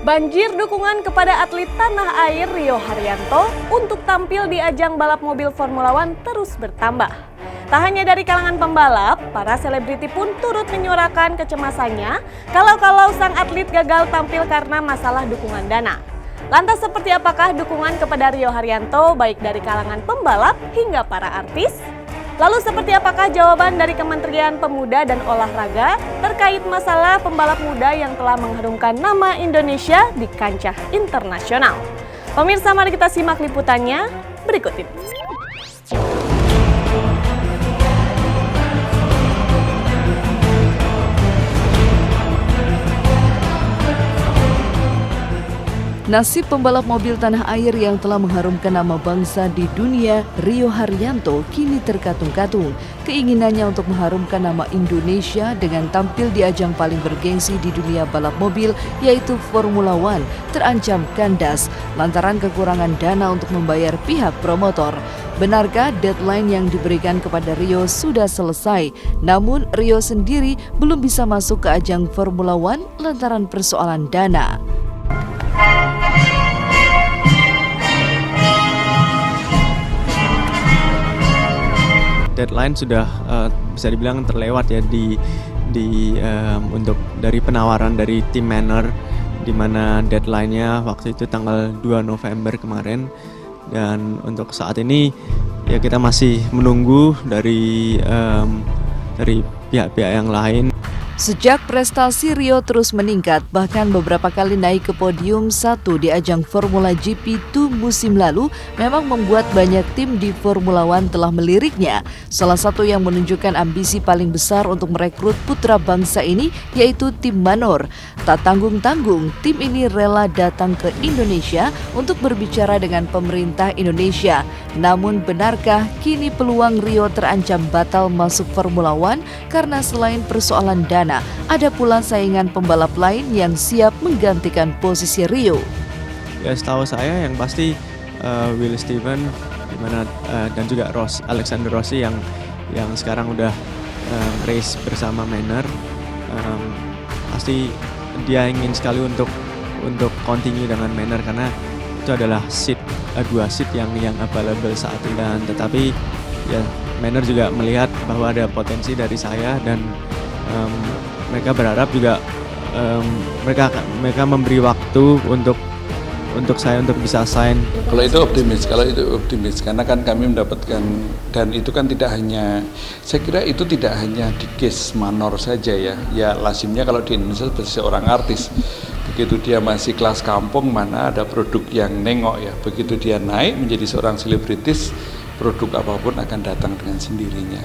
Banjir dukungan kepada atlet tanah air Rio Haryanto untuk tampil di ajang balap mobil Formula One terus bertambah. Tak hanya dari kalangan pembalap, para selebriti pun turut menyuarakan kecemasannya kalau sang atlet gagal tampil karena masalah dukungan dana. Lantas seperti apakah dukungan kepada Rio Haryanto baik dari kalangan pembalap hingga para artis? Lalu seperti apakah jawaban dari Kementerian Pemuda dan Olahraga terkait masalah pembalap muda yang telah mengharumkan nama Indonesia di kancah internasional? Pemirsa, mari kita simak liputannya berikut ini. Nasib pembalap mobil tanah air yang telah mengharumkan nama bangsa di dunia, Rio Haryanto, kini terkatung-katung. Keinginannya untuk mengharumkan nama Indonesia dengan tampil di ajang paling bergengsi di dunia balap mobil, yaitu Formula One, terancam kandas lantaran kekurangan dana untuk membayar pihak promotor. Benarkah deadline yang diberikan kepada Rio sudah selesai? Namun Rio sendiri belum bisa masuk ke ajang Formula One lantaran persoalan dana. Deadline sudah bisa dibilang terlewat ya untuk dari penawaran dari tim Manor, di mana deadline-nya waktu itu tanggal 2 November kemarin, dan untuk saat ini ya kita masih menunggu dari pihak-pihak yang lain. Sejak prestasi Rio terus meningkat, bahkan beberapa kali naik ke podium 1 di ajang Formula GP2 musim lalu, memang membuat banyak tim di Formula One telah meliriknya. Salah satu yang menunjukkan ambisi paling besar untuk merekrut putra bangsa ini yaitu tim Manor. Tak tanggung-tanggung, tim ini rela datang ke Indonesia untuk berbicara dengan pemerintah Indonesia. Namun benarkah kini peluang Rio terancam batal masuk Formula One karena selain persoalan dana, ada pula saingan pembalap lain yang siap menggantikan posisi Rio? Ya, setahu saya yang pasti Will Steven, dan juga Alexander Rossi yang sekarang udah race bersama Manor, pasti dia ingin sekali untuk continue dengan Manor karena itu adalah dua seat yang available saat ini. Dan tetapi ya Manor juga melihat bahwa ada potensi dari saya, dan mereka berharap juga mereka memberi waktu untuk saya untuk bisa sign. Kalau itu optimis karena kan kami mendapatkan, dan itu kan tidak hanya, saya kira itu tidak hanya di case Manor saja ya lazimnya kalau di Indonesia seperti seorang artis, begitu dia masih kelas kampung mana ada produk yang nengok ya, begitu dia naik menjadi seorang selebritis, produk apapun akan datang dengan sendirinya.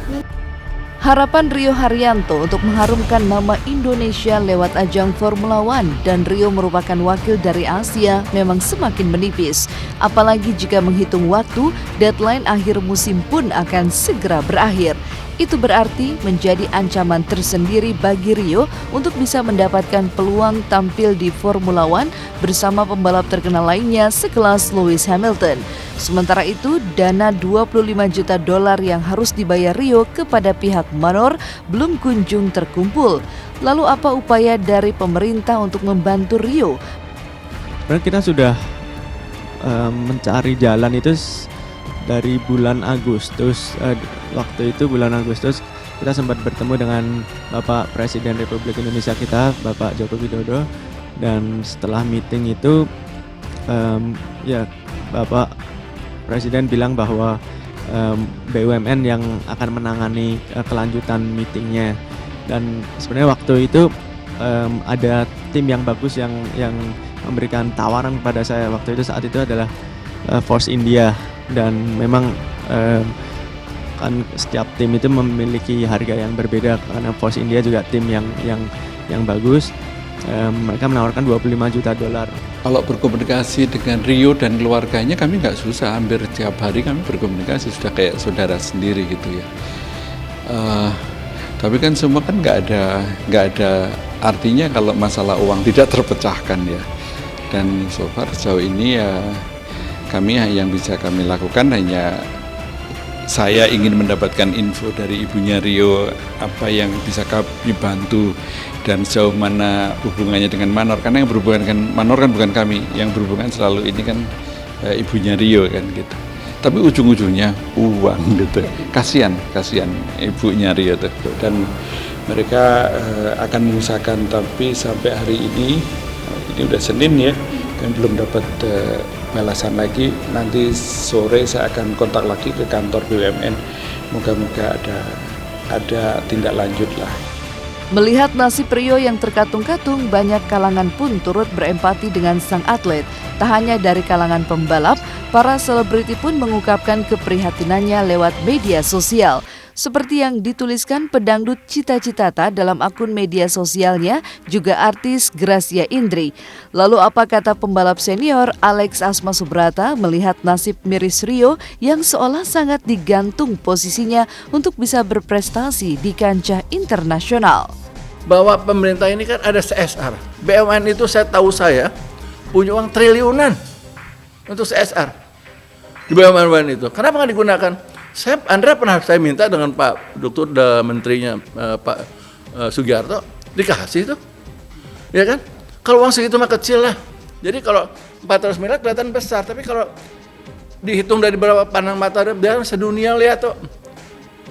Harapan Rio Haryanto untuk mengharumkan nama Indonesia lewat ajang Formula One dan Rio merupakan wakil dari Asia memang semakin menipis. Apalagi jika menghitung waktu, deadline akhir musim pun akan segera berakhir. Itu berarti menjadi ancaman tersendiri bagi Rio untuk bisa mendapatkan peluang tampil di Formula One bersama pembalap terkenal lainnya sekelas Lewis Hamilton. Sementara itu, dana $25 juta yang harus dibayar Rio kepada pihak Manor belum kunjung terkumpul. Lalu apa upaya dari pemerintah untuk membantu Rio? Kita sudah mencari jalan itu dari bulan Agustus. Waktu itu bulan Agustus kita sempat bertemu dengan Bapak Presiden Republik Indonesia kita, Bapak Joko Widodo, dan setelah meeting itu ya Bapak Presiden bilang bahwa BUMN yang akan menangani kelanjutan meetingnya. Dan sebenarnya waktu itu ada tim yang bagus yang memberikan tawaran kepada saya waktu itu, saat itu adalah Force India, dan memang kan setiap tim itu memiliki harga yang berbeda karena Force India juga tim yang bagus. Mereka menawarkan $25 juta. Kalau berkomunikasi dengan Rio dan keluarganya kami nggak susah, hampir tiap hari kami berkomunikasi, sudah kayak saudara sendiri gitu ya. Tapi kan semua kan nggak ada artinya kalau masalah uang tidak terpecahkan ya. Dan so far sejauh ini ya kami yang bisa kami lakukan hanya saya ingin mendapatkan info dari ibunya Rio, apa yang bisa kami bantu dan sejauh mana hubungannya dengan Manor, karena yang berhubungan dengan Manor kan bukan kami, yang berhubungan selalu ini kan ibunya Rio kan gitu. Tapi ujung-ujungnya uang gitu. Kasihan ibunya Rio tuh. Dan mereka akan mengusahakan, tapi sampai hari ini udah Senin ya, dan belum dapat balasan lagi. Nanti sore saya akan kontak lagi ke kantor BUMN. Moga-moga ada tindak lanjut lah. Melihat nasib Rio yang terkatung-katung, banyak kalangan pun turut berempati dengan sang atlet. Tak hanya dari kalangan pembalap, para selebriti pun mengungkapkan keprihatinannya lewat media sosial. Seperti yang dituliskan pedangdut Cita Citata dalam akun media sosialnya, juga artis Gracia Indri. Lalu apa kata pembalap senior Alex Asma Subrata melihat nasib miris Rio yang seolah sangat digantung posisinya untuk bisa berprestasi di kancah internasional? Bahwa pemerintah ini kan ada CSR. BUMN itu saya punya uang triliunan untuk CSR di BUMN itu. Kenapa nggak digunakan? Andra pernah saya minta dengan Pak Dokter Menterinya Pak Sugiarto, dikasih itu, ya kan? Kalau uang segitu mah kecil lah. Jadi kalau 400 miliar kelihatan besar, tapi kalau dihitung dari berapa pandang mata dia sedunia lihat tuh,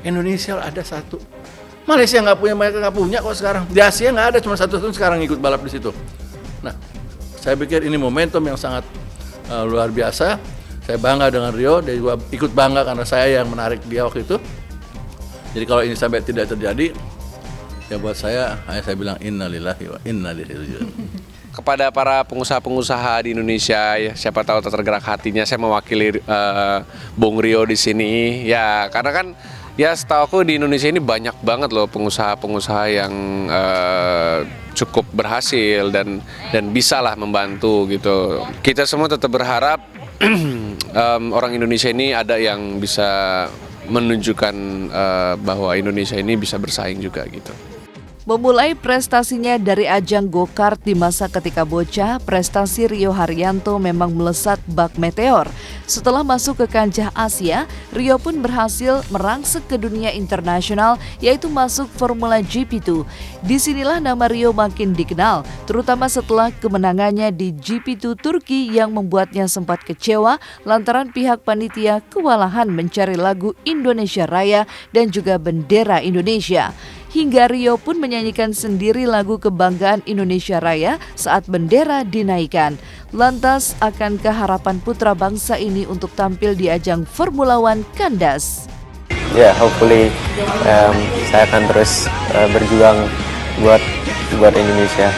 Indonesia ada satu. Malaysia nggak punya, mereka nggak punya kok sekarang. Di Asia nggak ada, cuma satu sekarang ikut balap di situ. Nah, saya pikir ini momentum yang sangat luar biasa. Saya bangga dengan Rio, dia juga ikut bangga karena saya yang menarik dia waktu itu. Jadi kalau ini sampai tidak terjadi, ya buat saya, hanya saya bilang innalillahi wa inna ilaihi raji'un. Kepada para pengusaha-pengusaha di Indonesia, ya, siapa tahu tergerak hatinya, saya mewakili Bung Rio di sini. Ya, karena kan ya setahu aku di Indonesia ini banyak banget loh pengusaha-pengusaha yang cukup berhasil dan bisa lah membantu gitu. Kita semua tetap berharap orang Indonesia ini ada yang bisa menunjukkan bahwa Indonesia ini bisa bersaing juga gitu. Memulai prestasinya dari ajang go-kart di masa ketika bocah, prestasi Rio Haryanto memang melesat bak meteor. Setelah masuk ke kancah Asia, Rio pun berhasil merangsek ke dunia internasional, yaitu masuk Formula GP2. Disinilah nama Rio makin dikenal, terutama setelah kemenangannya di GP2 Turki yang membuatnya sempat kecewa lantaran pihak panitia kewalahan mencari lagu Indonesia Raya dan juga bendera Indonesia. Hingga Rio pun menyanyikan sendiri lagu kebanggaan Indonesia Raya saat bendera dinaikkan. Lantas, akankah harapan putra bangsa ini untuk tampil di ajang Formula One kandas? Ya, hopefully saya akan terus berjuang buat Indonesia.